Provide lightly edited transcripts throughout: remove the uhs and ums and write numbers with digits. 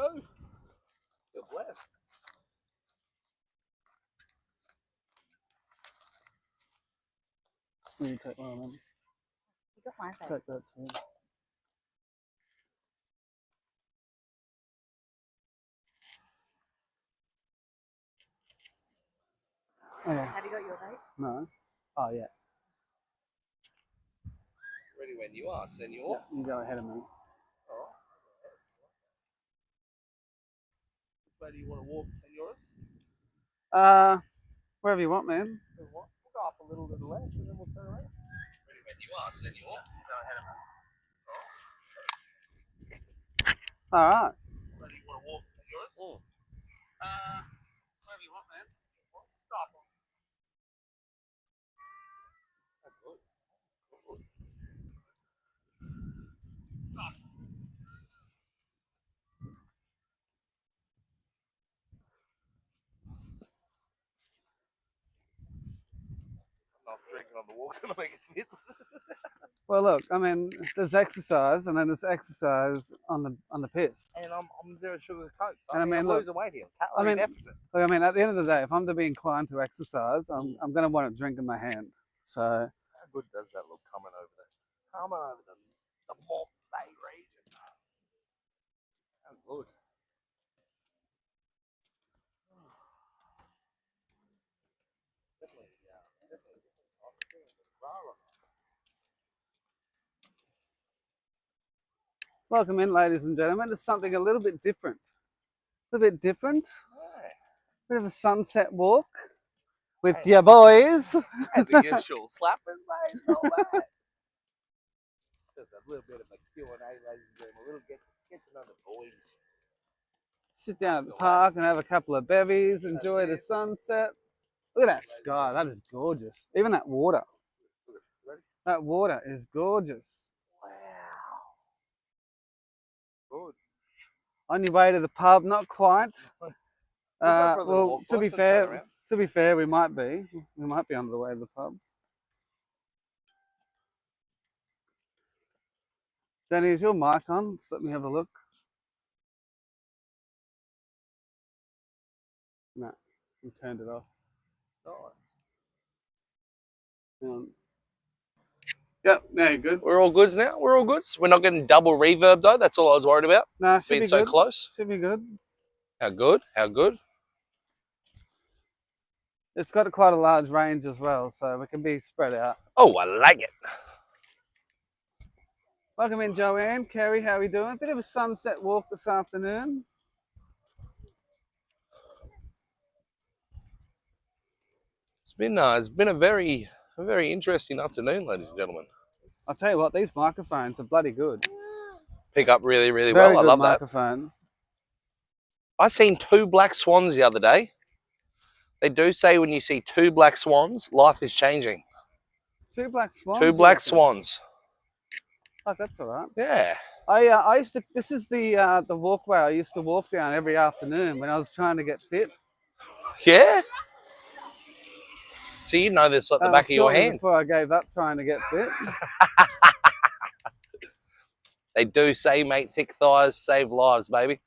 go. You're blessed. You take one of them. You got my Take that too. Oh, yeah. Have you got your vape? No. Oh, yeah. Ready when you are, senor. Yeah, you go ahead of me. Oh. Which way do you want to walk, senores? Wherever you want, man. We'll go up a little to the left and then we'll turn around. Ready when you are, senor. Go ahead of me. All right. Where do you want to walk, senores? Wherever you want, man. Stop. That's good. Good. Stop. I'm not drinking on the walk to make it smith. Well, look, I mean, there's exercise, and then there's exercise on the piss. And I'm zero sugar and coke. So And I mean, I'm look, losing weight here. Calorie deficit. Look, I mean, at the end of the day, if I'm to be inclined to exercise, I'm going to want a drink in my hand. So. How good does that look coming over there? Coming over the Moreton Bay region. How good. Definitely, definitely. Welcome in, ladies and gentlemen. It's something a little bit different. A little bit different. Hey. Bit of a sunset walk with your boys. And the usual slappers, mate. Not bad. Just a little bit of a Q&A, ladies and gentlemen. A little get to know the boys. Sit down at the park and have a couple of bevies, enjoy the sunset. Look at that sky. That is gorgeous. Even that water. That water is gorgeous. Wow. Good. On your way to the pub, not quite. Well, to be fair, we might be. We might be on the way to the pub. Danny, is your mic on? Just let me have a look. No, we turned it off. Nice. Yep, now you're good. We're all goods now. We're all goods. We're not getting double reverb though. That's all I was worried about. No, should being be so good. close. Should be good. How good? How good? It's got quite a large range as well, so we can be spread out. Oh, I like it. Welcome in, Joanne. Kerry, how are we doing? Bit of a sunset walk this afternoon. It's been a very interesting afternoon, ladies and gentlemen. I'll tell you what, these microphones are bloody good. Pick up really, really Very well. I good love microphones. that. I seen 2 black swans the other day. They do say when you see 2 black swans, life is changing. 2 black swans. 2 black swans. Oh, that's all right. Yeah. I used to. This is the walkway I used to walk down every afternoon when I was trying to get fit. Yeah. So you know this like the back of your hand. Before I gave up trying to get fit. They do say, mate, thick thighs save lives, baby.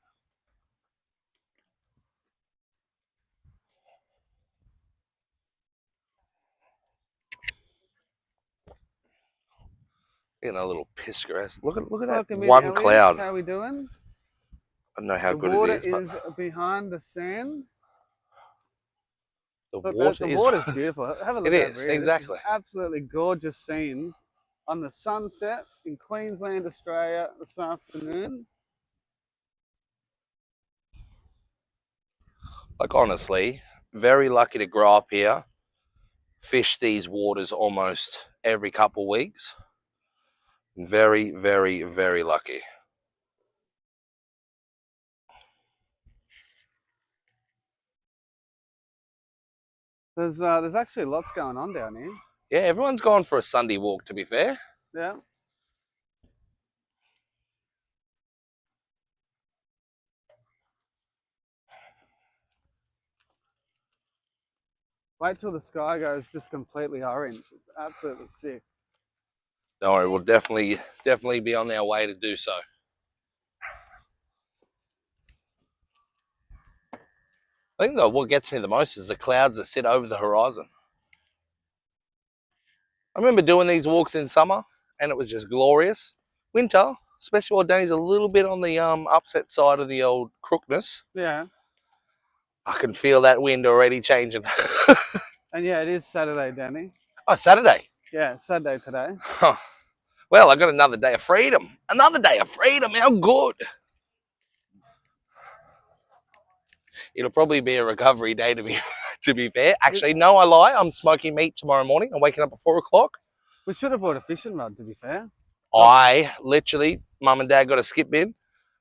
Getting a little piss grass. Look at that one cloud. How are we doing? I don't know how good it is. The water is behind the sand. The water's beautiful. Have a look. It is, exactly. Absolutely gorgeous scenes on the sunset in Queensland, Australia this afternoon. Like, honestly, very lucky to grow up here. Fish these waters almost every couple of weeks. Very, very, very lucky. There's actually lots going on down here. Yeah, everyone's gone for a Sunday walk, to be fair. Yeah. Wait till the sky goes just completely orange. It's absolutely sick. Don't worry, we'll definitely be on our way to do so. think though what gets me the most is the clouds that sit over the horizon. I remember doing these walks in summer and it was just glorious. Winter, especially while Danny's a little bit on the upset side of the old crookness, Yeah. I can feel that wind already changing. And yeah, it is Saturday, Danny. Oh, Saturday. Yeah, it's Saturday today. Huh. Well, I got another day of freedom. Another day of freedom. How good. It'll probably be a recovery day to be fair. Actually, no, I lie. I'm smoking meat tomorrow morning. I'm waking up at 4 o'clock. We should have bought a fishing rod, to be fair. I literally, mum and dad got a skip bin.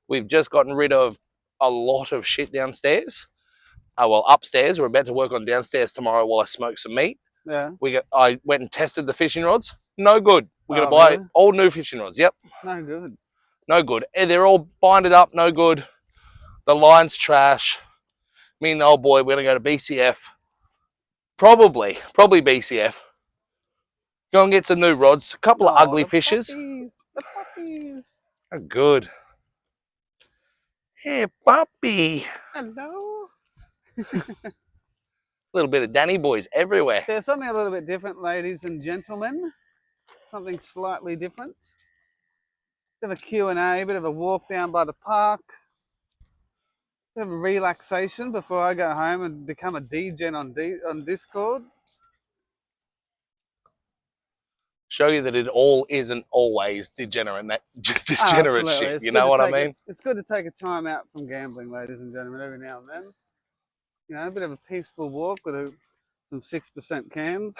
We've just gotten rid of a lot of shit downstairs. Well, upstairs. We're about to work on downstairs tomorrow while I smoke some meat. Yeah. I went and tested the fishing rods. No good. We're going to buy really? all new fishing rods. Yep. No good. No good. They're all binded up. No good. The line's trash. Me and the old boy, we're going to go to BCF. Probably BCF. Go and get some new rods. A couple of ugly the fishes. Puppies, the puppies. Oh, good. Hey, puppy. Hello. A little bit of Danny boys everywhere. There's something a little bit different, ladies and gentlemen. Something slightly different. Bit of a Q&A, bit of a walk down by the park. Bit of a relaxation before I go home and become a degen on Discord. Show you that it all isn't always degenerate Absolutely. shit. It's You good know to what I take mean? It's good to take a time out from gambling, ladies and gentlemen, every now and then. You know, a bit of a peaceful walk with some 6% cans.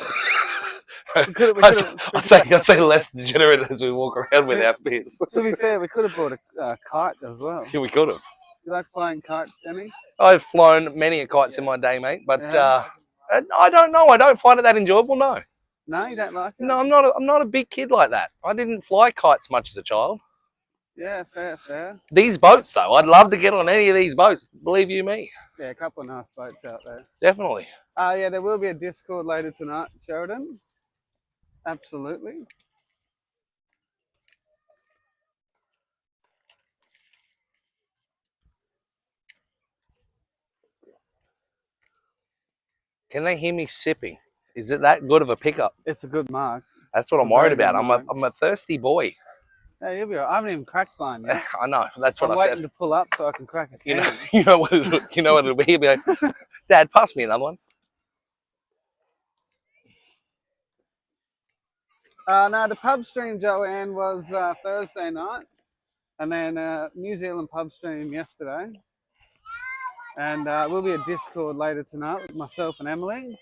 I say less degenerate as we walk around with our beers. To be fair, we could have bought a kite as well. Yeah, we could have. You like flying kites, Danny? I've flown many a kites in my day, mate, but Yeah. I don't know. I don't find it that enjoyable. No, No, you don't like it? no, I'm not a big kid like that. I didn't fly kites much as a child. Yeah, fair. These boats, though, I'd love to get on any of these boats. Believe you me, Yeah, a couple of nice boats out there. definitely. Yeah, there will be a Discord later tonight, Sheridan. Absolutely. Can they hear me sipping? Is it that good of a pickup? It's a good mark. That's what It's I'm a worried very good about. mark. I'm a thirsty boy. Hey, you'll be right. I haven't even cracked mine yet. I know. That's what I'm I waiting said. to pull up so I can crack a You can. know, you know what it'll be. He'll be like, Dad, pass me another one. No, the pub stream, Joanne, was Thursday night. And then New Zealand pub stream yesterday. And we'll be at Discord later tonight with myself and Emily.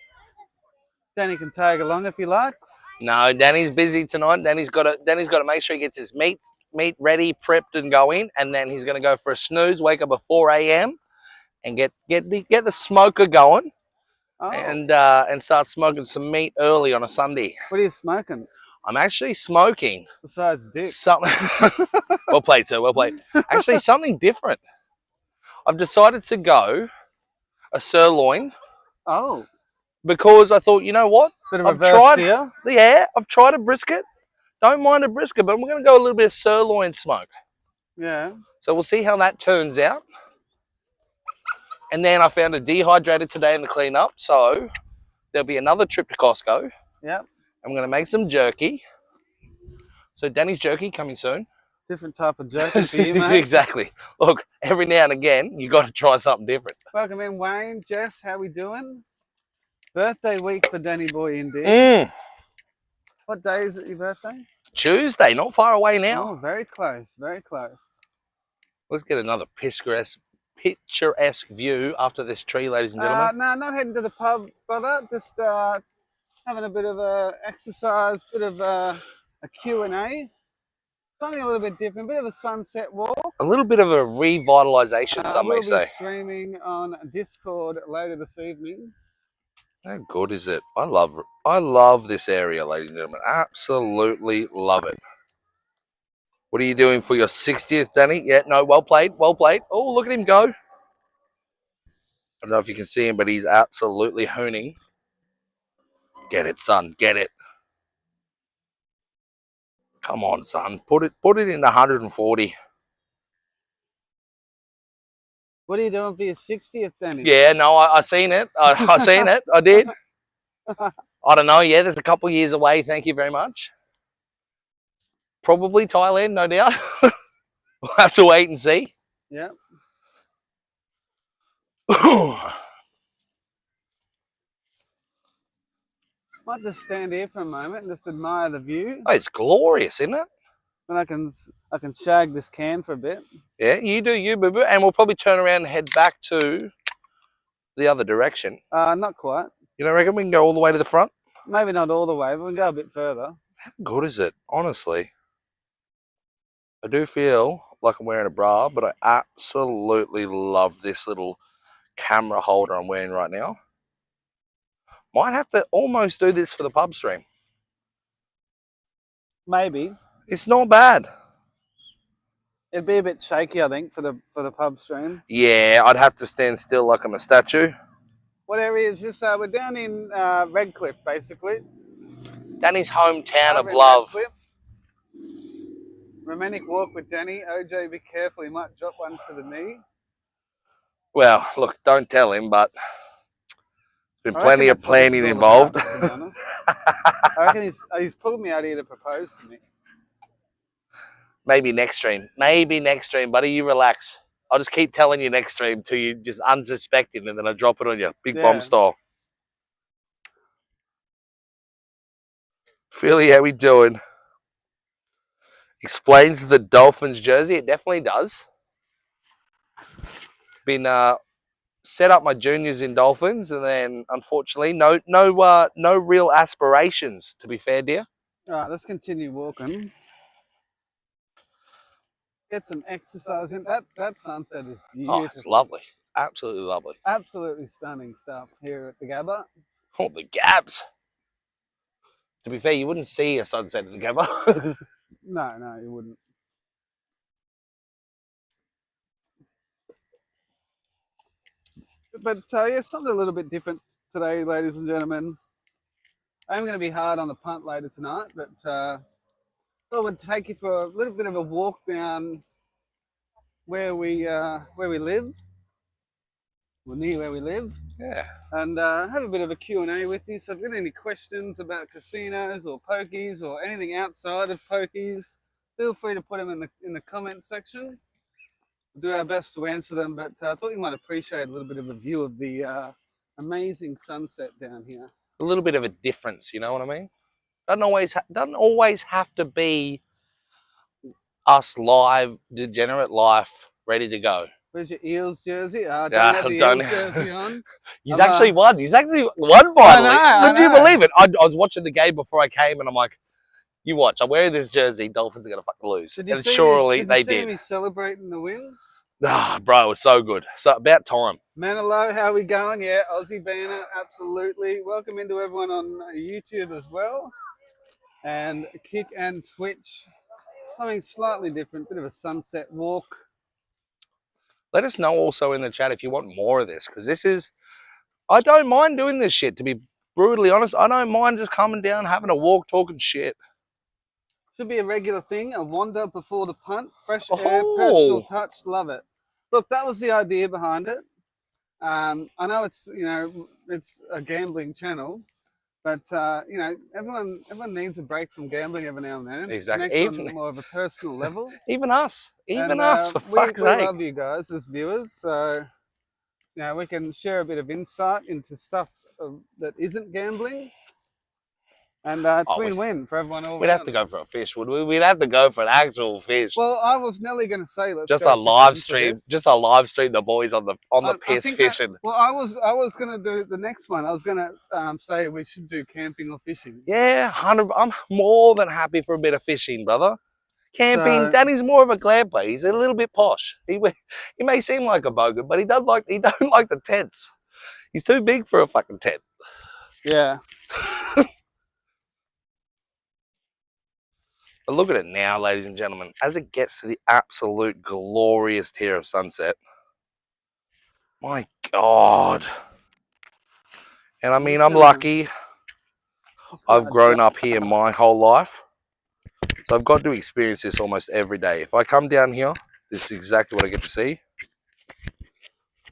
Danny can tag along if he likes. No, Danny's busy tonight. Danny's got to make sure he gets his meat ready, prepped, and going. And then he's going to go for a snooze, wake up at 4 a.m. and get the smoker going, Oh, and start smoking some meat early on a Sunday. what are you smoking I'm actually smoking besides dick? something. Well played, sir. Well played. Actually, something different. I've decided to go a sirloin Oh, because I thought, you know what? bit of I've reverse tried- sear. Yeah, I've tried a brisket. Don't mind a brisket, but we're going to go a little bit of sirloin smoke. Yeah. So we'll see how that turns out. And then I found a dehydrated today in the cleanup. So there'll be another trip to Costco. Yep. I'm going to make some jerky. So Danny's jerky coming soon. Different type of jerky for you, mate. Exactly. Look, every now and again, you got to try something different. Welcome in, Wayne. Jess, how we doing? Birthday week for Danny Boy indeed. What day is it your birthday? Tuesday, not far away now. Oh, very close, very close. Let's get another picturesque view after this tree, ladies and gentlemen. No, not heading to the pub, brother. Just having a bit of a exercise, bit of a Q&A. Something a little bit different, bit of a sunset walk. A little bit of a revitalization, some may we'll say. be streaming on Discord later this evening. How good is it? I love this area, ladies and gentlemen. Absolutely love it. What are you doing for your 60th, Danny? Yeah, no, well played, well played. Oh, look at him go. I don't know if you can see him, but he's absolutely hooning. Get it, son, get it. Come on, son. Put it in the 140. What are you doing for your 60th, Danny? Yeah, no, I seen it. I seen it. I did. I don't know. Yeah, there's a couple of years away. Thank you very much. Probably Thailand, no doubt. We'll have to wait and see. Yeah. Might just stand here for a moment and just admire the view. Oh, it's glorious, isn't it? And I can shag this can for a bit. Yeah, you do you, boo boo. And we'll probably turn around and head back to the other direction. Not quite. You don't reckon we can go all the way to the front? Maybe not all the way, but we can go a bit further. How good is it, honestly? I do feel like I'm wearing a bra, but I absolutely love this little camera holder I'm wearing right now. Might have to almost do this for the pub stream. Maybe. It's not bad. It'd be a bit shaky, I think, for the pub stream. Yeah, I'd have to stand still like I'm a statue. What area is this? We're down in Redcliffe, basically. Danny's hometown of Over in love. Redcliffe. Romantic walk with Danny. OJ, be careful, he might drop one to the knee. Well, look, don't tell him, but there's been I plenty reckon of that's what this is planning all involved. about, to be honest. I reckon he's pulled me out here to propose to me. Maybe next stream. Maybe next stream, buddy. You relax. I'll just keep telling you next stream till you just unsuspecting, and then I drop it on you. Big bomb Yeah. style. Philly, how we doing? Explains the Dolphins jersey. It definitely does. Been set up my juniors in Dolphins, and then unfortunately, no real aspirations. To be fair, dear. All right, let's continue walking. Get some exercise in. That sunset is beautiful. Oh, it's lovely. Absolutely lovely. Absolutely stunning stuff here at the Gabba. Oh, the Gabs. To be fair, you wouldn't see a sunset at the Gabba. No, you wouldn't. But yeah, something a little bit different today, ladies and gentlemen. I'm going to be hard on the punt later tonight, but I would take you for a little bit of a walk down where we live, or near where we live, Yeah. and have a bit of a Q&A with you. So if you've got any questions about casinos or pokies or anything outside of pokies, feel free to put them in the comment section. We'll do our best to answer them, but I thought you might appreciate a little bit of a view of the amazing sunset down here. A little bit of a difference, you know what I mean? Doesn't always have to be us live, degenerate life, ready to go. Where's your Eels jersey? Don't Yeah, have the don't- Eels jersey on. He's actually won. He's actually won finally. I Would you know. believe it? I was watching the game before I came, and I'm like, you watch. I'm wearing this jersey. Dolphins are going to fucking lose. Did you And see surely me, they you see did. me celebrating the win? Ah, bro, it was so good. So about time. Manilow, how we going? Yeah, Aussie Banner, absolutely. Welcome into everyone on YouTube as well. And Kick and Twitch. Something slightly different, bit of a sunset walk. Let us know also in the chat if you want more of this, because this is, I don't mind doing this shit, to be brutally honest. I don't mind just coming down, having a walk, talking shit. Should be a regular thing, a wander before the punt, fresh air, Oh. personal touch, love it. Look, that was the idea behind it. I know it's it's a gambling channel, but everyone needs a break from gambling every now and then. Exactly. Connect Even- on more of a personal level. Even us. Even And, us, for we fuck's sake. love you guys as viewers, so we can share a bit of insight into stuff that isn't gambling, and it's Oh, win-win for everyone all We'd have to around. go for a fish, would we? We'd have to go for an actual fish. Well, I was nearly going to say let's Just go a live fishing for stream. this. Just a live stream. The boys on the I piss think that- fishing. Well, I was going to do the next one. I was going to say we should do camping or fishing. Yeah, 100. I'm more than happy for a bit of fishing, brother. Camping. So- Danny's more of a glamper. He's a little bit posh. He may seem like a bogan, but he don't like the tents. He's too big for a fucking tent. Yeah. But look at it now, ladies and gentlemen. As it gets to the absolute glorious tier of sunset. My God. And I mean, I'm lucky. I've grown up here my whole life. So I've got to experience this almost every day. If I come down here, this is exactly what I get to see.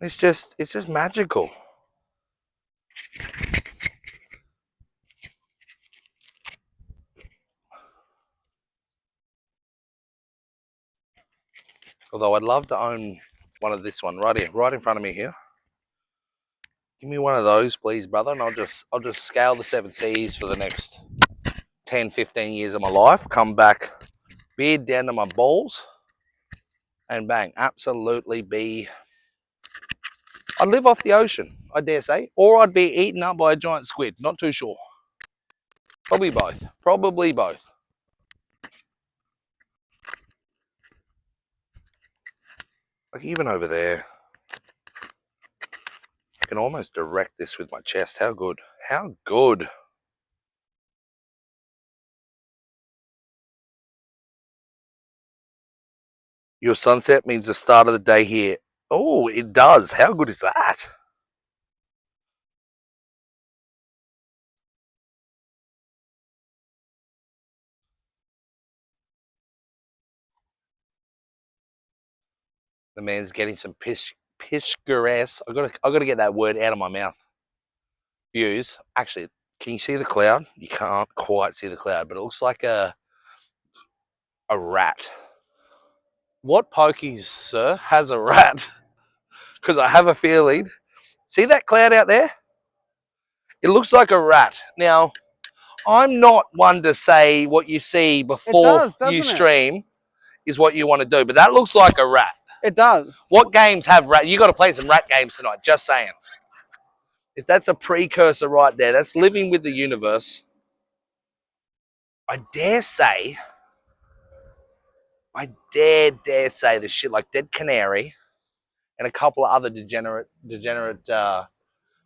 It's just magical. Although I'd love to own one of this one right here, right in front of me here. Give me one of those, please, brother, and I'll just scale the 7 Seas for the next 10, 15 years of my life. Come back, beard down to my balls, and bang, absolutely be. I'd live off the ocean, I dare say, or I'd be eaten up by a giant squid. Not too sure. Probably both. Probably both. Like even over there, I can almost direct this with my chest. How good? How good? Your sunset means the start of the day here. Oh, it does. How good is that? The man's getting some picturesque. I gotta get that word out of my mouth. Views. Actually, can you see the cloud? You can't quite see the cloud, but it looks like a rat. What pokies, sir, has a rat? Because I have a feeling. See that cloud out there? It looks like a rat. Now, I'm not one to say what you see before you stream is what you want to do, but that looks like a rat. It does. What games have rat? You got to play some rat games tonight. Just saying. If that's a precursor right there, that's living with the universe. I dare say the shit like Dead Canary and a couple of other degenerate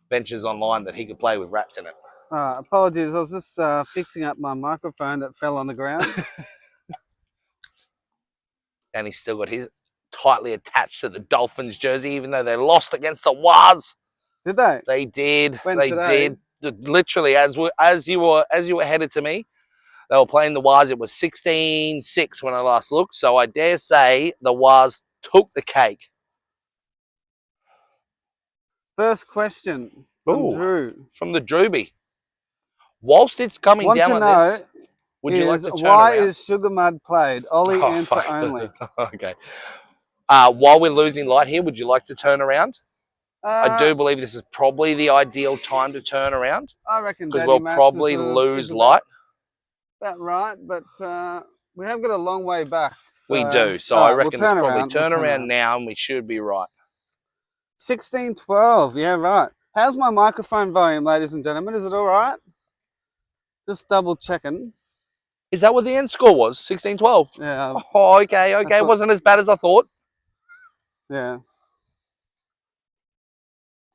ventures online that he could play with rats in it. Apologies, I was just fixing up my microphone that fell on the ground. And he's still got his tightly attached to the Dolphins jersey, even though they lost against the Waz. Did they? They did. When they today? did. Literally, as you were headed to me, they were playing the Waz. It was 16-6 when I last looked. So I dare say the Waz took the cake. First question from Drew. From the Drewby. Whilst it's coming down like this, would you like to turn why around? is Sugar Mud played? Ollie answer only. Okay. While we're losing light here, would you like to turn around? I do believe this is probably the ideal time to turn around. I reckon because we'll probably lose light. About right, but we have got a long way back. So, we do, so I reckon we'll it's probably turn around now and we should be right. 16-12, yeah, right. How's my microphone volume, ladies and gentlemen? Is it all right? Just double checking. Is that what the end score was? 16-12? Yeah. Oh, okay. It wasn't as bad as I thought. Yeah.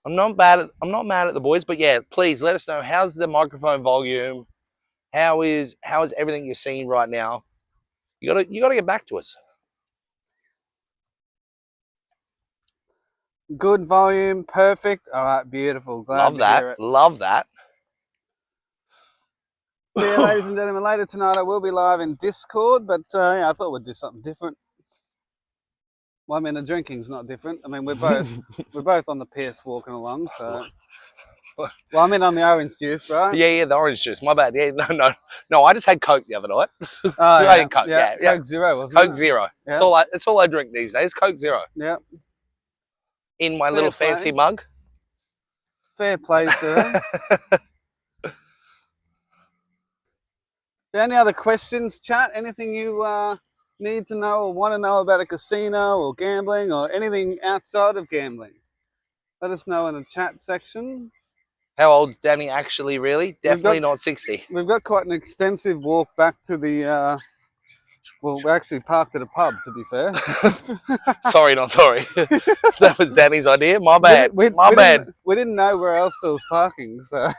I'm not mad at the boys, but yeah, please let us know how's the microphone volume. How is everything you're seeing right now? You gotta get back to us. Good volume, perfect. All right, beautiful. Glad to hear it. Love that. So yeah, ladies and gentlemen, later tonight I will be live in Discord, but yeah, I thought we'd do something different. Well, I mean, the drinking's not different. I mean, we're both on the piss walking along, so. Well, I mean, on the orange juice, right? Yeah, the orange juice. My bad. Yeah, no. I just had Coke the other night. Oh, I had Coke. Yeah. Coke Zero, wasn't it? Coke Zero. Yeah. That's all I drink these days. Coke Zero. Yeah. In my little fancy mug. Fair play, sir. Any other questions, chat? Anything you need to know or want to know about a casino or gambling or anything outside of gambling? Let us know in the chat section. How old's Danny actually, really? Definitely not 60. We've got quite an extensive walk back to the... well, we actually parked at a pub, to be fair. Sorry, not sorry. That was Danny's idea. My bad. My bad. We didn't know where else there was parking, so...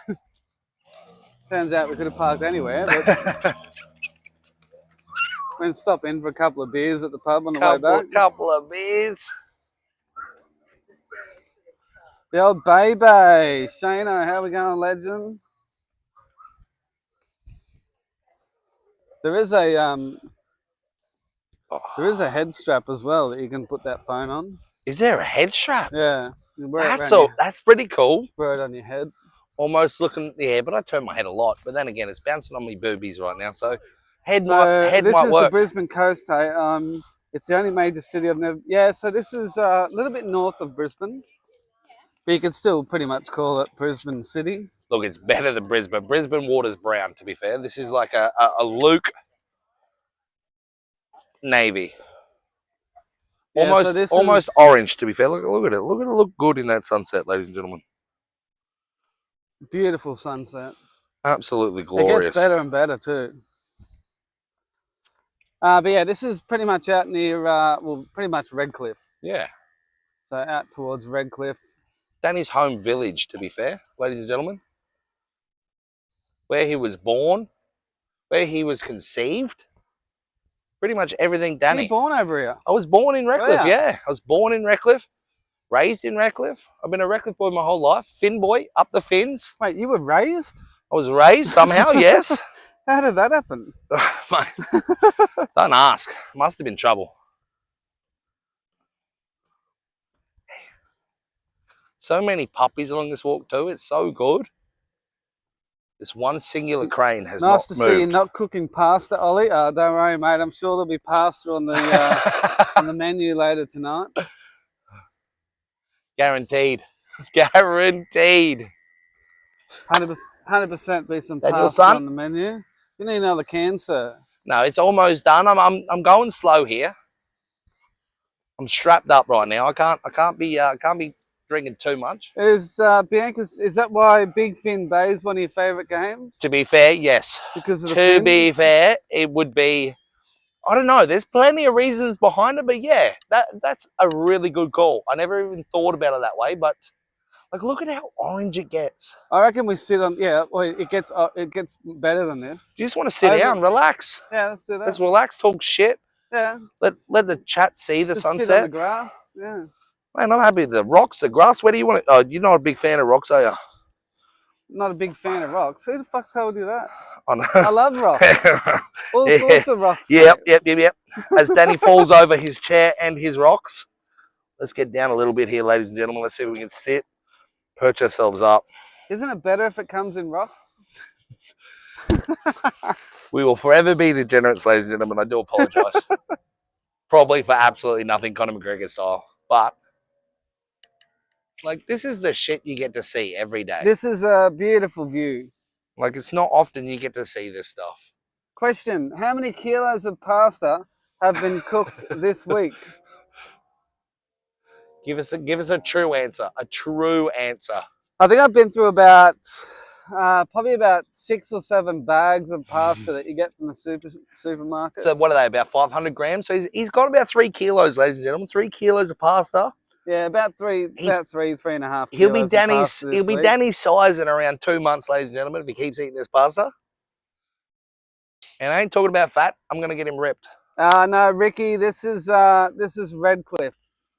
Turns out we could have parked anywhere, but... We're going to stop in for a couple of beers at the pub on the way back. Couple of beers. The old baby. Shano, how we going, legend? There is a head strap as well that you can put that phone on. Is there a head strap? Yeah. You wear it That's pretty cool. wear it on your head. Almost looking at the air, but I turn my head a lot. But then again, it's bouncing on me boobies right now, so head So might this is the work. Brisbane coast, hey. It's the only major city I've never. Yeah, so this is a little bit north of Brisbane, but you could still pretty much call it Brisbane City. Look, it's better than Brisbane. Brisbane water's brown, to be fair. This is like a Luke navy. Yeah, so Almost this almost is- orange, to be fair. Look at it. Look at it look good in that sunset, ladies and gentlemen. Beautiful sunset. Absolutely It glorious. gets better and better too. But yeah, this is pretty much out near, well, pretty much Redcliffe. Yeah. So out towards Redcliffe. Danny's home village, to be fair, ladies and gentlemen. Where he was born, where he was conceived. Pretty much everything Danny. You're born over here. I was born in Redcliffe, Oh, yeah. I was born in Redcliffe, raised in Redcliffe. I've been a Redcliffe boy my whole life. Finn boy, up the fins. Wait, you were raised? I was raised somehow, yes. How did that happen? Mate, don't ask. Must have been trouble. So many puppies along this walk too. It's so good. This one singular crane has Nice to not see you moved. not cooking pasta, Ollie. Don't worry, mate. I'm sure there'll be pasta on the menu later tonight. Guaranteed. Guaranteed. 100% be some That your pasta son? on the menu. You need another can, sir. No, it's almost done. I'm going slow here. I'm strapped up right now. I can't be drinking too much. Is Bianca's? Is that why Big Fin Bay is one of your favourite games? To be fair, yes. Because of the To be fins? fair, it would be. I don't know. There's plenty of reasons behind it, but yeah, that's a really good call. I never even thought about it that way, but like, look at how orange it gets. I reckon we sit on. Yeah, well, it gets better than this. You just want to sit Over- down, relax. Yeah, let's do that. Let's relax, talk shit. Yeah. Let the chat see the Just sit on the sunset. grass. Yeah. Man, I'm happy with the rocks, the grass. Where do you want it? Oh, you're not a big fan of rocks, are you? Not a big fan of rocks. Who the fuck told you that? Oh, no. I love rocks. All Yeah. sorts of rocks. Yep. mate. As Danny falls over his chair and his rocks. Let's get down a little bit here, ladies and gentlemen. Let's see if we can sit, perch ourselves up. Isn't it better if it comes in rocks? We will forever be degenerates, ladies and gentlemen. I do apologise. Probably for absolutely nothing, Conor McGregor style. But, like, this is the shit you get to see every day. This is a beautiful view. Like, it's not often you get to see this stuff. Question: how many kilos of pasta have been cooked this week? Give us a true answer. A true answer. I think I've been through about probably about 6 or 7 bags of pasta that you get from the supermarket. So what are they, about 500 grams? So he's got about 3 kilos, ladies and gentlemen. 3 kilos of pasta. Yeah, about 3.5 He'll be kilos of Danny's. pasta this He'll be week. Danny's size in around 2 months, ladies and gentlemen, if he keeps eating this pasta. And I ain't talking about fat. I'm gonna get him ripped. No, Ricky, this is Redcliffe.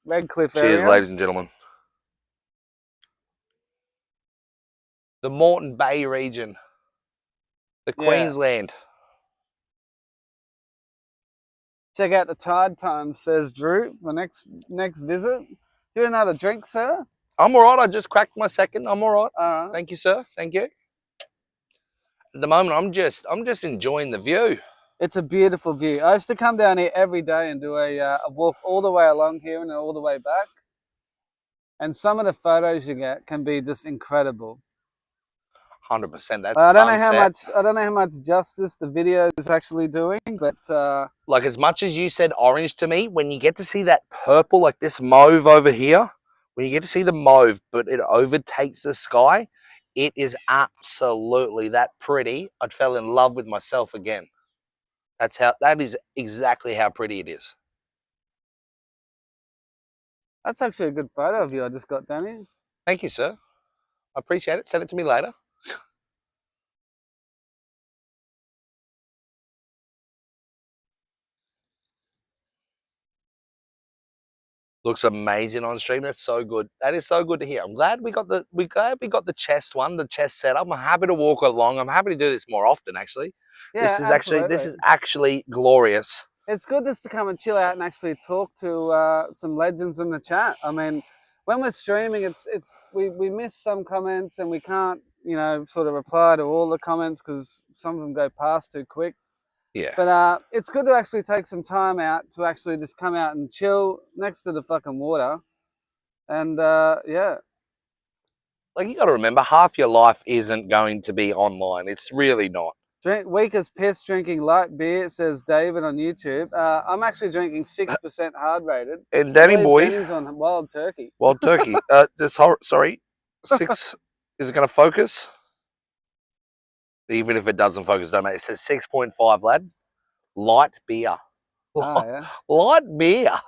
Redcliffe area. Cheers, ladies and gentlemen. The Moreton Bay region, the Yeah. Queensland. Check out the tide time, says Drew. The next visit. Do another drink, sir. I'm all right. I just cracked my second. I'm all right. All right. Thank you, sir. Thank you. At the moment, I'm just enjoying the view. It's a beautiful view. I used to come down here every day and do a walk all the way along here and then all the way back. And some of the photos you get can be just incredible. 100%. That's I don't know how much justice the video is actually doing, but like, as much as you said orange to me, when you get to see that purple, like this mauve over here, when you get to see the mauve, but it overtakes the sky, it is absolutely that pretty. I fell in love with myself again. That is exactly how pretty it is. that's actually a good photo of you I just got, Danny. Thank you, sir. I appreciate it. Send it to me later. Looks amazing on stream. That's so good. That is so good to hear. I'm glad we got the chest one, the chest setup. I'm happy to walk along. I'm happy to do this more often, actually. Yeah, this is absolutely. actually glorious. It's good just to come and chill out and actually talk to some legends in the chat. I mean, when we're streaming, we miss some comments and we can't, sort of reply to all the comments because some of them go past too quick. Yeah. But it's good to actually take some time out to actually just come out and chill next to the fucking water. And yeah. Like, you got to remember, half your life isn't going to be online. It's really not. Drink weak as piss, drinking light beer, says David on YouTube. I'm actually drinking 6% hard rated. And Danny boy, Danny's on wild turkey. wild turkey. Sorry, 6. Is it going to focus? Even if it doesn't focus, don't matter. It says 6.5, lad. Light beer. Oh, yeah. Light beer.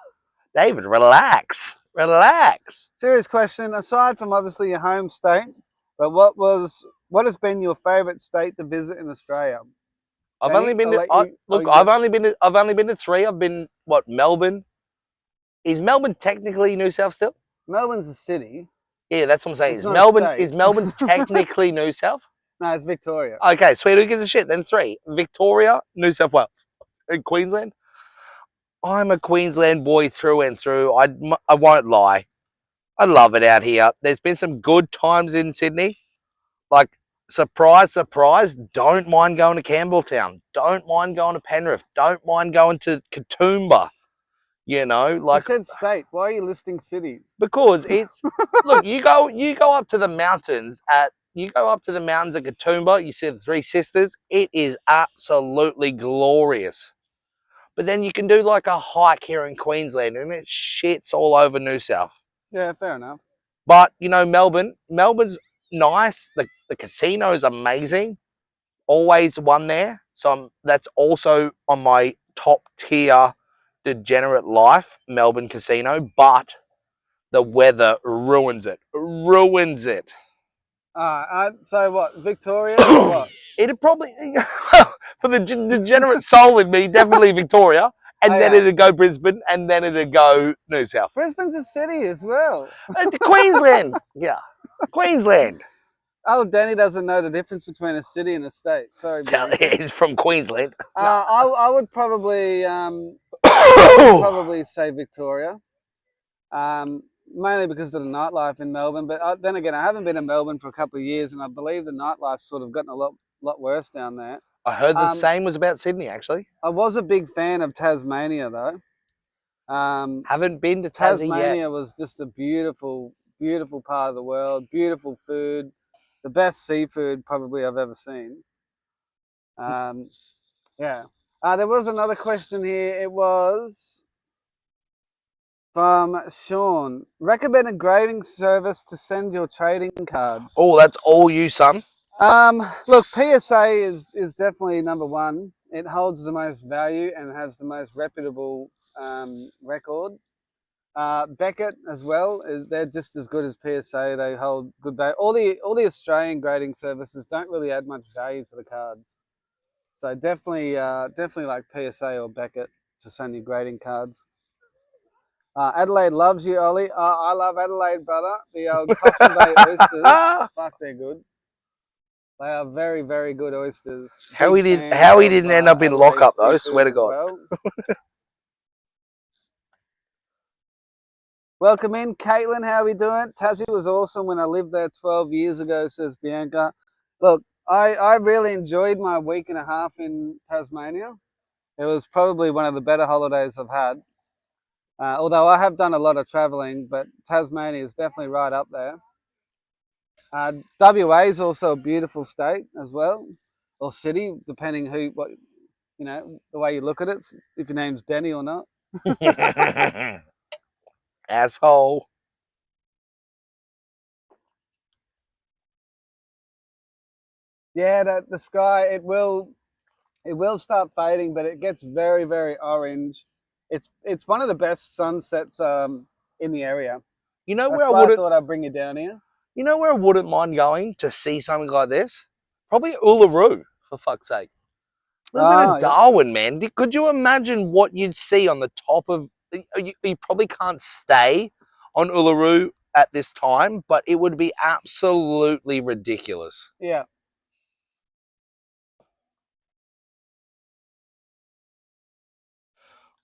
David, relax. Relax. Serious question. Aside from obviously your home state, but what has been your favourite state to visit in Australia? I've Danny, only been I'll to, let you- look. oh, I've only been to 3. I've been Melbourne. Is Melbourne technically New South still? Melbourne's a city. Yeah, that's what I'm saying. It's Is not a Melbourne state. is Melbourne technically New South? No, it's Victoria. Okay, sweet. Who gives a shit? Then 3: Victoria, New South Wales, and Queensland. I'm a Queensland boy through and through. I won't lie. I love it out here. There's been some good times in Sydney. Like, surprise, surprise, don't mind going to Campbelltown. Don't mind going to Penrith. Don't mind going to Katoomba. You know, Like, like, you said state. Why are you listing cities? because it's look, you go up to the mountains at Katoomba, you see the Three Sisters. It is absolutely glorious. But then you can do like a hike here in Queensland and it shits all over New South. Yeah, fair enough. But Melbourne's nice. The casino is amazing. Always one there. So that's also on my top tier degenerate life, Melbourne casino. But the weather ruins it. Ruins it. So what? Victoria or what? It'd probably, for the degenerate soul in me, definitely Victoria. And Oh, then yeah. it'd go Brisbane, and then it'd go New South. Brisbane's a city as well. Queensland. Yeah. Queensland. Oh, Danny doesn't know the difference between a city and a state. Sorry, Danny. He's from Queensland. I would probably say Victoria, mainly because of the nightlife in Melbourne. But then again, I haven't been in Melbourne for a couple of years, and I believe the nightlife's sort of gotten a lot worse down there. I heard the same was about Sydney, actually. I was a big fan of Tasmania, though. Haven't been to Tassie yet. Tasmania was just a beautiful, beautiful part of the world. Beautiful food, the best seafood probably I've ever seen. Yeah. There was another question here. It was from Sean. Recommend a grading service to send your trading cards. Oh, that's all you, son. Look, PSA is definitely number one. It holds the most value and has the most reputable record. Beckett as well, they're just as good as PSA. They hold good value. All the Australian grading services don't really add much value to the cards. So definitely like PSA or Beckett to send you grading cards. Adelaide loves you, Ollie. I love Adelaide, brother. The old Coffin Bay oysters, fuck, they're good. They are very, very good oysters. How he didn't end up in lockup though, swear to God. Well. Welcome in, Caitlin. How are we doing? Tassie was awesome when I lived there 12 years ago, says Bianca. Look, I really enjoyed my week and a half in Tasmania. It was probably one of the better holidays I've had. Although I have done a lot of traveling, but Tasmania is definitely right up there. WA is also a beautiful state as well, or city, depending the way you look at it, if your name's Denny or not. Asshole. Yeah, the sky, it will start fading, but it gets very, very orange. It's one of the best sunsets in the area. You know That's where why I thought I'd bring you down here. You know where I wouldn't mind going to see something like this? Probably Uluru, for fuck's sake. A little bit of Darwin, man. Could you imagine what you'd see on the top of... You probably can't stay on Uluru at this time, but it would be absolutely ridiculous. Yeah.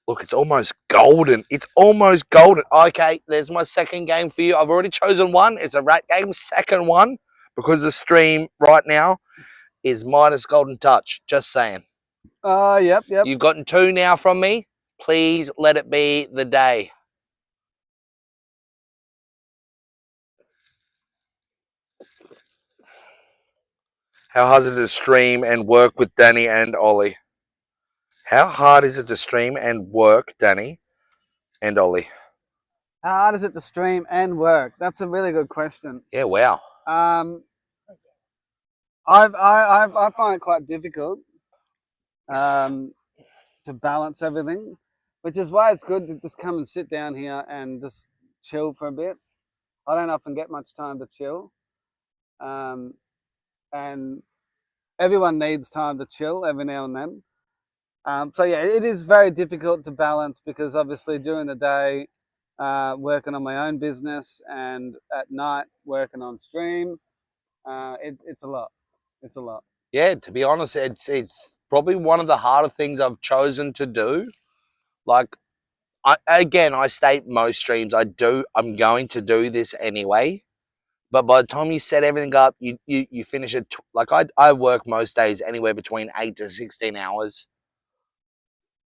Look, it's almost golden. It's almost golden. Okay, there's my second game for you. I've already chosen one. It's a rat game, second one, because the stream right now is minus golden touch. Just saying. Yep. You've gotten 2 now from me. Please let it be the day. How hard is it to stream and work with Danny and Ollie? How hard is it to stream and work, Danny and Ollie? How hard is it to stream and work? That's a really good question. Yeah, wow. I find it quite difficult to balance everything, which is why it's good to just come and sit down here and just chill for a bit. I don't often get much time to chill, and everyone needs time to chill every now and then. So yeah, it is very difficult to balance because obviously during the day working on my own business and at night working on stream, it's a lot. It's a lot. Yeah, to be honest, it's probably one of the harder things I've chosen to do. Like, I state most streams I'm going to do this anyway. But by the time you set everything up, you finish it. Like I work most days anywhere between 8 to 16 hours.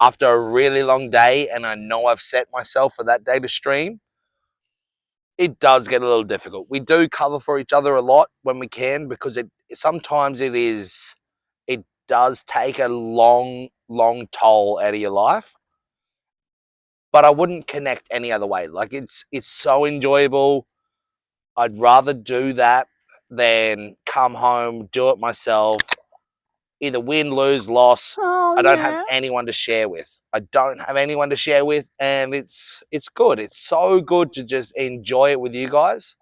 After a really long day, and I know I've set myself for that day to stream, it does get a little difficult. We do cover for each other a lot when we can, because sometimes it does take a long toll out of your life. But I wouldn't connect any other way. Like, it's so enjoyable. I'd rather do that than come home, do it myself, either win, lose, loss. Oh, I don't have anyone to share with. And it's good. It's so good to just enjoy it with you guys.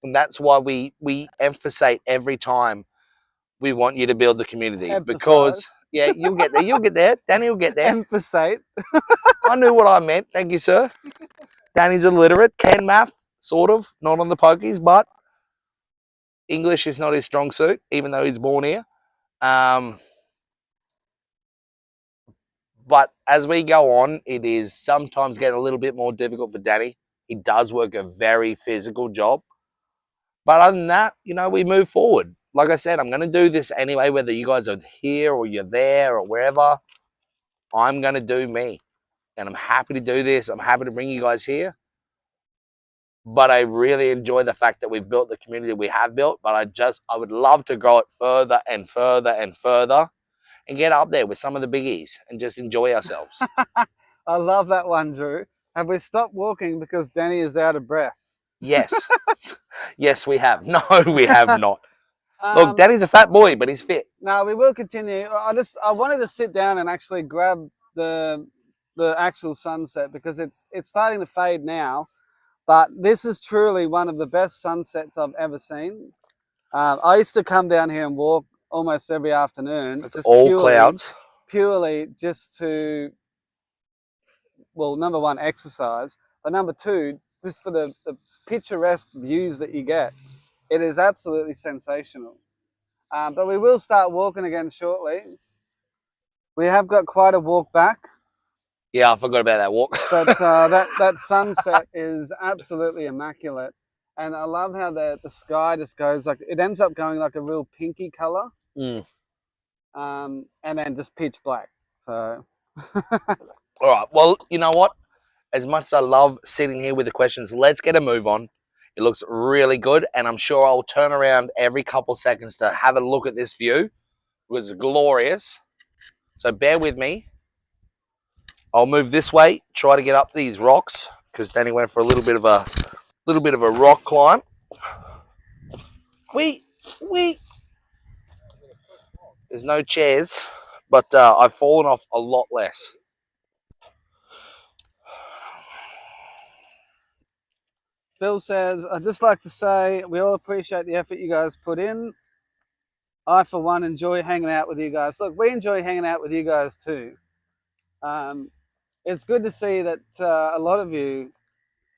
And that's why we emphasize every time we want you to build the community. Because, yeah, you'll get there. Danny will get there. Emphasize. I knew what I meant. Thank you, sir. Danny's illiterate, can math, sort of, not on the pokies, but English is not his strong suit, even though he's born here. But as we go on, it is sometimes getting a little bit more difficult for Danny. He does work a very physical job. But other than that, we move forward. Like I said, I'm going to do this anyway, whether you guys are here or you're there or wherever. I'm going to do me. And I'm happy to do this. I'm happy to bring you guys here. But I really enjoy the fact that we've built the community we have built. But I would love to grow it further and further and further and get up there with some of the biggies and just enjoy ourselves. I love that one, Drew. Have we stopped walking because Danny is out of breath? Yes. Yes, we have. No, we have not. Look, Danny's a fat boy, but he's fit. No, we will continue. I wanted to sit down and actually grab the actual sunset because it's starting to fade now. But this is truly one of the best sunsets I've ever seen. I used to come down here and walk almost every afternoon. It's all clouds. Purely just to, well, number one, exercise. But number two, just for the picturesque views that you get. It is absolutely sensational. But we will start walking again shortly. We have got quite a walk back. Yeah, I forgot about that walk. But that sunset is absolutely immaculate. And I love how the sky just goes like, it ends up going like a real pinky color. Mm. And then just pitch black. So. All right. Well, you know what? As much as I love sitting here with the questions, let's get a move on. It looks really good. And I'm sure I'll turn around every couple seconds to have a look at this view. It was glorious. So bear with me. I'll move this way, try to get up these rocks, because Danny went for a little bit of a rock climb. There's no chairs, but I've fallen off a lot less. Bill says, I'd just like to say we all appreciate the effort you guys put in. I, for one, enjoy hanging out with you guys. Look, we enjoy hanging out with you guys too. It's good to see that a lot of you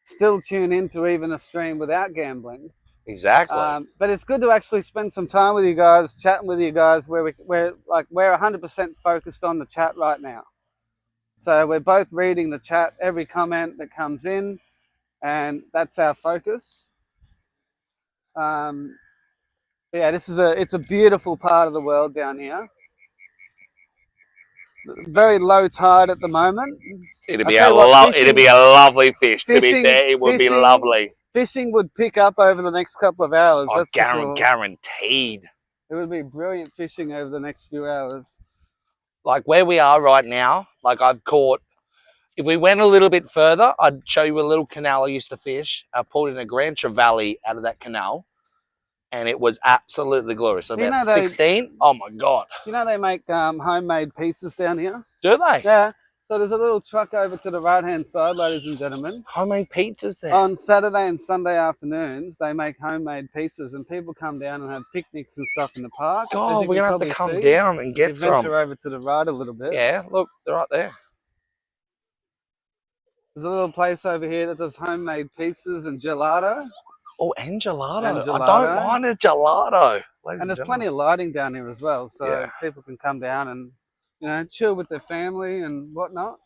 still tune into even a stream without gambling. Exactly. But it's good to actually spend some time with you guys, chatting with you guys, where we're 100% focused on the chat right now. So we're both reading the chat, every comment that comes in, and that's our focus. Yeah, it's a beautiful part of the world down here. Very low tide at the moment. It'd I be tell you what, it'd be a lovely fish. To be fair, it would be fishing, lovely. fishing would pick up over the next couple of hours. Oh, That's for sure. guaranteed. It would be brilliant fishing over the next few hours. Like where we are right now, like I've caught. If we went a little bit further, I'd show you a little canal I used to fish. I pulled in a Grand Trevally out of that canal, and it was absolutely glorious. You About know 16. Oh my god! You know they make homemade pizzas down here? Do they? Yeah. So there's a little truck over to the right-hand side, ladies and gentlemen. Homemade pizzas there. On Saturday and Sunday afternoons, they make homemade pizzas, and people come down and have picnics and stuff in the park. God, we're gonna have to come down and get some. Venture over to the right a little bit. Yeah, look, they're right there. There's a little place over here that does homemade pizzas and gelato. Oh, and gelato. And gelato. I don't mind a gelato. And there's plenty of lighting down here as well, so Yeah. people can come down and chill with their family and whatnot.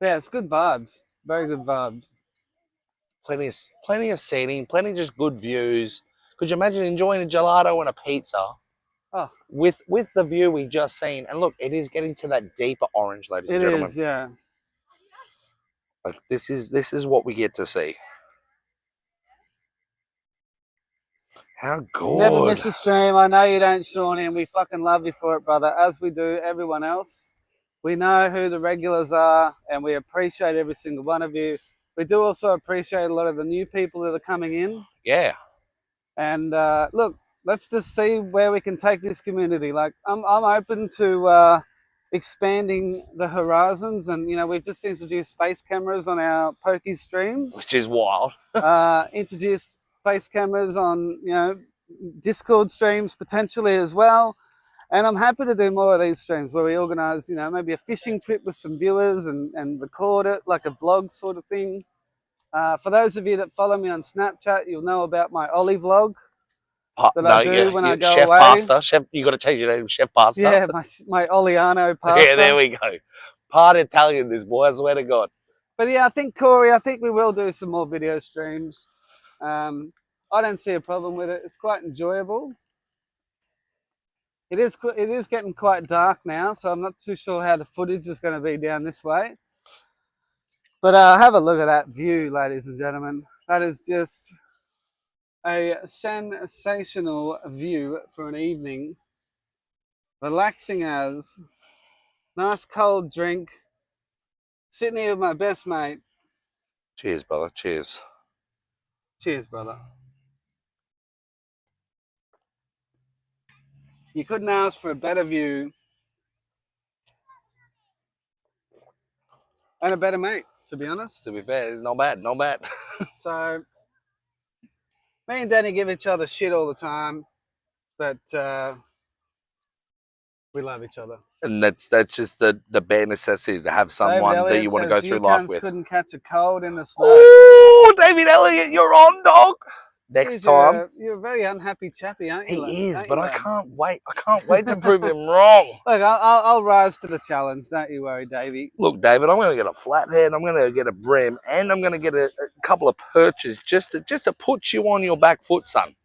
Yeah, it's good vibes. Very good vibes. Plenty of seating, plenty of just good views. Could you imagine enjoying a gelato and a pizza? Oh, with the view we just seen, and look, it is getting to that deeper orange, ladies and gentlemen. It is, yeah. Like this is what we get to see. How good! Never miss a stream. I know you don't, Shawnee, and we fucking love you for it, brother. As we do everyone else. We know who the regulars are, and we appreciate every single one of you. We do also appreciate a lot of the new people that are coming in. Yeah. And look, let's just see where we can take this community. Like, I'm open to expanding the horizons, and we've just introduced face cameras on our Pokey streams, Which is wild. introduced face cameras on Discord streams potentially as well, and I'm happy to do more of these streams where we organise maybe a fishing trip with some viewers and record it like a vlog sort of thing. For those of you that follow me on Snapchat, you'll know about my Ollie vlog. That I do when I go Chef away. Pasta. Chef, you got to change your name, Chef Pasta. Yeah, my Oliano pasta. Yeah, there we go. Part Italian, this boy. I swear to God. But yeah, I think Corey, we will do some more video streams. I don't see a problem with it. It's quite enjoyable. It is getting quite dark now, so I'm not too sure how the footage is going to be down this way. But have a look at that view, ladies and gentlemen. That is just a sensational view for an evening. Relaxing as, nice cold drink, sitting here with my best mate. Cheers, brother. Cheers. Cheers, brother. You couldn't ask for a better view and a better mate, to be honest. To be fair, it's not bad. Not bad. So, me and Danny give each other shit all the time, but we love each other. And that's just the bare necessity to have someone that you want to go through life with. Couldn't catch a cold in the snow. Oh, David Elliott, you're on, dog. Next time. You're a very unhappy chappy, aren't you? He is, but I can't wait. I can't wait to prove him wrong. Look, I'll rise to the challenge. Don't you worry, Davey. Look, David, I'm going to get a flathead. I'm going to get a brim, and I'm going to get a couple of perches just to put you on your back foot, son.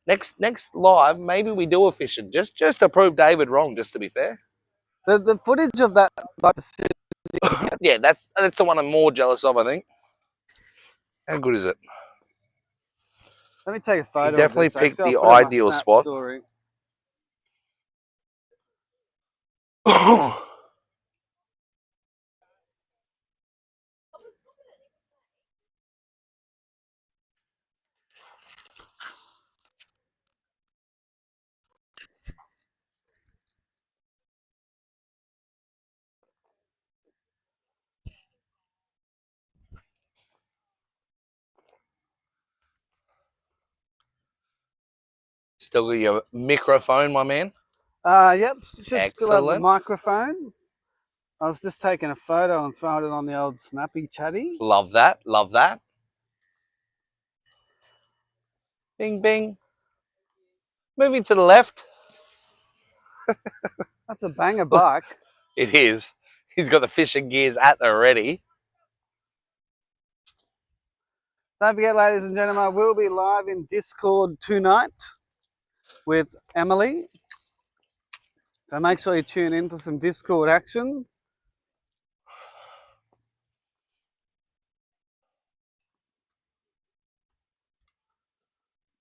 Next live, maybe we do a fishing just to prove David wrong. Just to be fair. The footage of that. Yeah, that's the one I'm more jealous of. I think. How good is it? Let me take a photo. You definitely of this, picked actually. the I'll put it on my ideal Snap spot. Story. Still got your microphone, my man. Yep. Should still have the Excellent. microphone. I was just taking a photo and throwing it on the old Snappy Chatty. Love that. Love that. Bing, bing. Moving to the left. That's a banger bike. It is. He's got the fishing gears at the ready. Don't forget, ladies and gentlemen, we'll be live in Discord tonight with Emily. So make sure you tune in for some Discord action.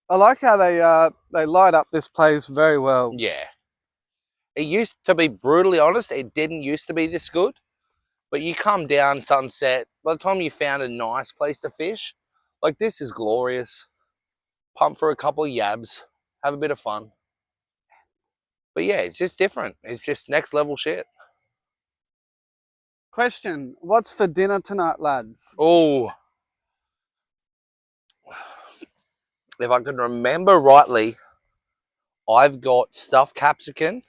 I like how they light up this place very well. Yeah. It used to be, brutally honest, it didn't used to be this good. But you come down sunset, by the time you found a nice place to fish, like this is glorious. Pump for a couple of yabs, have a bit of fun. But yeah, it's just different. It's just next level shit. Question, what's for dinner tonight, lads? Oh. If I can remember rightly, I've got stuffed capsicum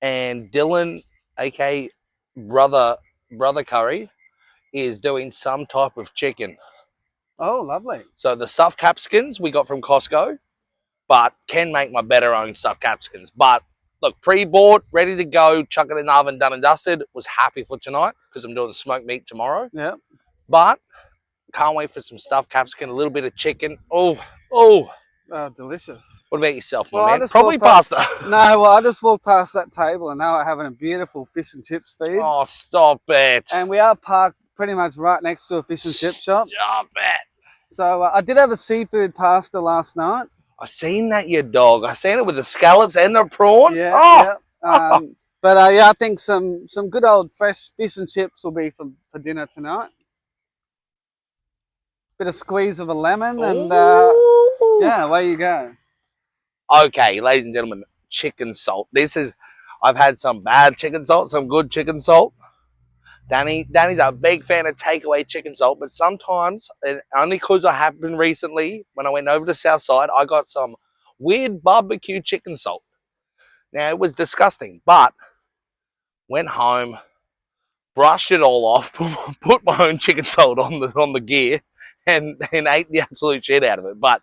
and Dylan, aka brother curry, is doing some type of chicken. Oh, lovely. So the stuffed capsicums we got from Costco, but can make my better own stuffed capsicums. But look, pre-bought, ready to go, chuck it in the oven, done and dusted. Was happy for tonight because I'm doing smoked meat tomorrow. Yeah. But can't wait for some stuffed capsicum, a little bit of chicken. Oh. Oh, delicious. What about yourself, my Well, I man? just Probably walked pasta. No, well, I just walked past that table and now we're having a beautiful fish and chips feed. Oh, stop it. And we are parked pretty much right next to a fish and chip shop. Stop it. So I did have a seafood pasta last night. I seen that, you dog. I seen it with the scallops and the prawns. Yeah, Oh. yeah. But yeah, I think some good old fresh fish and chips will be for dinner tonight. Bit of squeeze of a lemon and yeah, away you go. Okay, ladies and gentlemen, chicken salt. I've had some bad chicken salt, some good chicken salt. Danny's a big fan of takeaway chicken salt, but sometimes, and only because I happened recently, when I went over to Southside, I got some weird barbecue chicken salt. Now, it was disgusting, but went home, brushed it all off, put my own chicken salt on the gear, and ate the absolute shit out of it. But,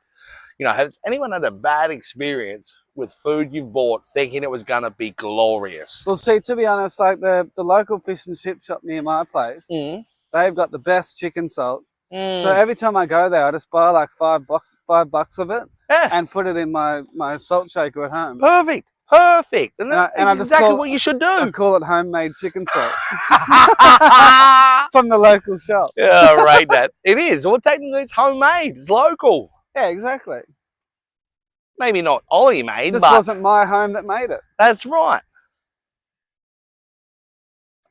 you know, has anyone had a bad experience with food you've bought thinking it was going to be glorious? Well, see, to be honest, like the local fish and chip shop near my place, they've got the best chicken salt. So every time I go there, I just buy like $5 of it and put it in my salt shaker at home. Perfect. And that's I just exactly what you should I do. call it homemade chicken salt from the local shop. Yeah, right. That it is. Well, technically, it's homemade. It's local. Yeah, exactly. Maybe not Ollie made, This but wasn't my home that made it. that's right.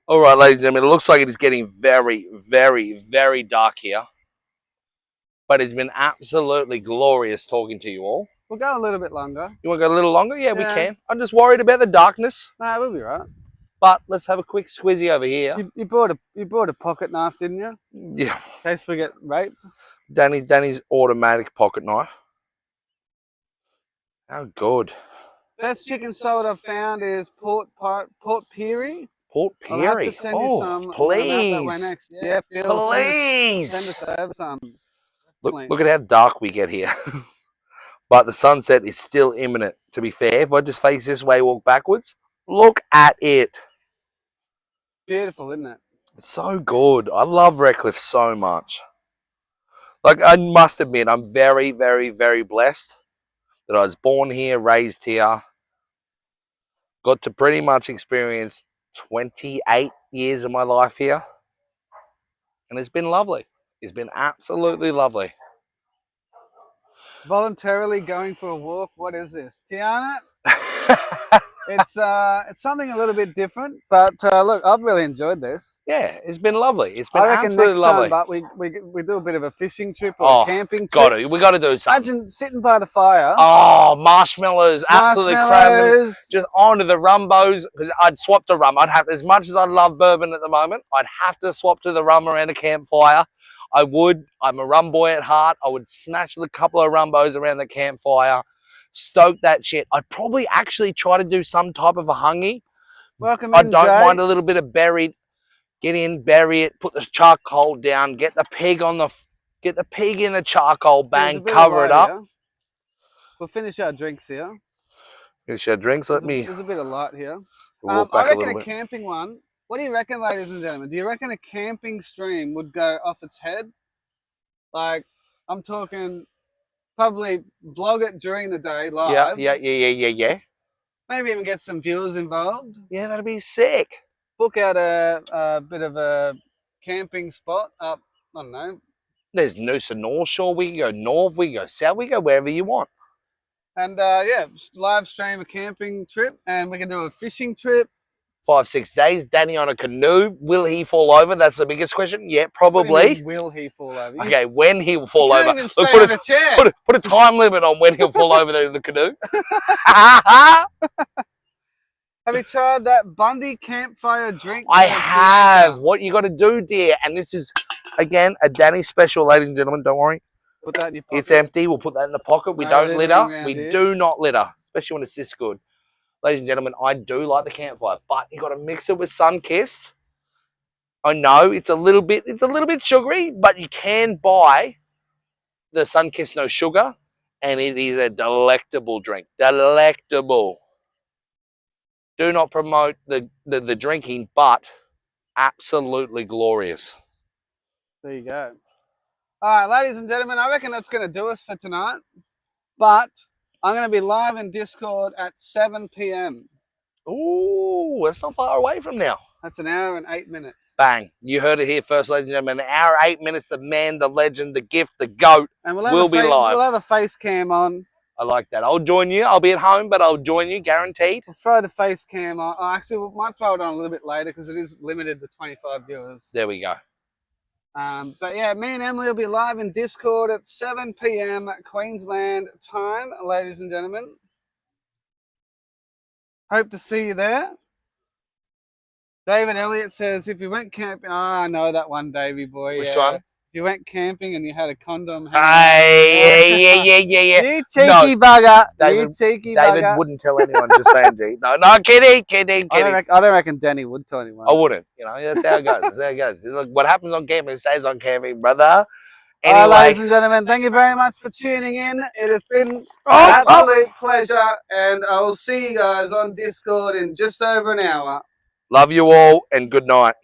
All right, ladies and gentlemen, it looks like it is getting very, very, very dark here. But it's been absolutely glorious talking to you all. We'll go a little bit longer. You want to go a little longer? Yeah, we Yeah. can. I'm just worried about the darkness. No, we'll be right. But let's have a quick squizzy over here. You bought a pocket knife, didn't you? Yeah. In case we get raped. Danny's automatic pocket knife. How good. Best chicken salt I've found is Port Pirie. Port I'll have to Pirie. send you Oh, some. when I'm out that way please. next. Yeah, Phil, Please. Send us over some. Look at how dark we get here. But the sunset is still imminent. To be fair, if I just face this way, walk backwards, look at it. Beautiful, isn't it? It's so good. I love Redcliffe so much. Like, I must admit, I'm very, very, very blessed that I was born here, raised here. Got to pretty much experience 28 years of my life here. And it's been lovely. It's been absolutely lovely. Voluntarily going for a walk. What is this, Tiana? It's something a little bit different, but look, I've really enjoyed this. Yeah, it's been lovely. It's been I reckon absolutely next lovely. time, but we do a bit of a fishing trip or a camping trip. We got to do something. Imagine sitting by the fire. Oh, marshmallows, absolutely cramming. Marshmallows. Just onto the rumbos, because I'd swap to rum. I'd have, as much as I love bourbon at the moment, I'd have to swap to the rum around a campfire. I would. I'm a rum boy at heart. I would smash a couple of rumbos around the campfire, stoke that shit. I'd probably actually try to do some type of a hungy. Welcome I in, don't Jay. mind a little bit of buried. Get in, bury it, put the charcoal down, get the pig in the charcoal, There's a bang, bit of cover it light up. here. We'll finish our drinks here. Finish our drinks. Let me There's a bit of light here. walk I back a reckon little a bit. camping one. What do you reckon, ladies and gentlemen? Do you reckon a camping stream would go off its head? Like, I'm talking probably vlog it during the day live. Yeah. Maybe even get some viewers involved. Yeah, that'd be sick. Book out a bit of a camping spot up, I don't know. There's Noosa North Shore. We can go north. We can go south. We can go wherever you want. And yeah, live stream a camping trip, and we can do a fishing trip. 5-6 days. Danny on a canoe. Will he fall over? That's the biggest question. Yeah, What do you probably. mean, will he fall over? You Okay, when he will fall can't over. even stay Look, on a chair. put a time limit on when he'll fall over there in the canoe. Have you tried that Bundy campfire drink? I that have. Bianca? What you got to do, dear, and this is, again, a Danny special, ladies and gentlemen. Don't worry. Put that in your pocket. It's empty. We'll put that in the pocket. We No don't littering litter. around We here. do not litter, especially when it's this good. Ladies and gentlemen, I do like the campfire, but you got to mix it with Sunkist. I know it's a little bit sugary, but you can buy the Sunkist no sugar, and it is a delectable drink. Delectable. Do not promote the drinking, but absolutely glorious. There you go. All right, ladies and gentlemen, I reckon that's going to do us for tonight. But I'm going to be live in Discord at 7 p.m. Ooh, that's not far away from now. That's an hour and 8 minutes. Bang. You heard it here first, ladies and gentlemen. An hour, 8 minutes, the man, the legend, the gift, the GOAT. And We'll be live. We'll have a face cam on. I like that. I'll join you. I'll be at home, but I'll join you, guaranteed. We'll throw the face cam on. Oh, actually, we might throw it on a little bit later because it is limited to 25 viewers. There we go. But yeah, me and Emily will be live in Discord at 7 p.m. Queensland time, ladies and gentlemen. Hope to see you there. David Elliott says, if you went camping... I know that one, Davey boy. Which yeah. one? If you went camping and you had a condom... Hey, yeah. You cheeky bugger. David- You cheeky David bugger. wouldn't tell anyone, just saying, G. No, kidding. I don't reckon Danny would tell anyone. I wouldn't. You know, that's how it goes. That's how it goes. Look, what happens on camping stays on camping, brother. All Anyway, right, ladies and gentlemen, thank you very much for tuning in. It has been an Oh, absolute pleasure, and I will see you guys on Discord in just over an hour. love you all and good night.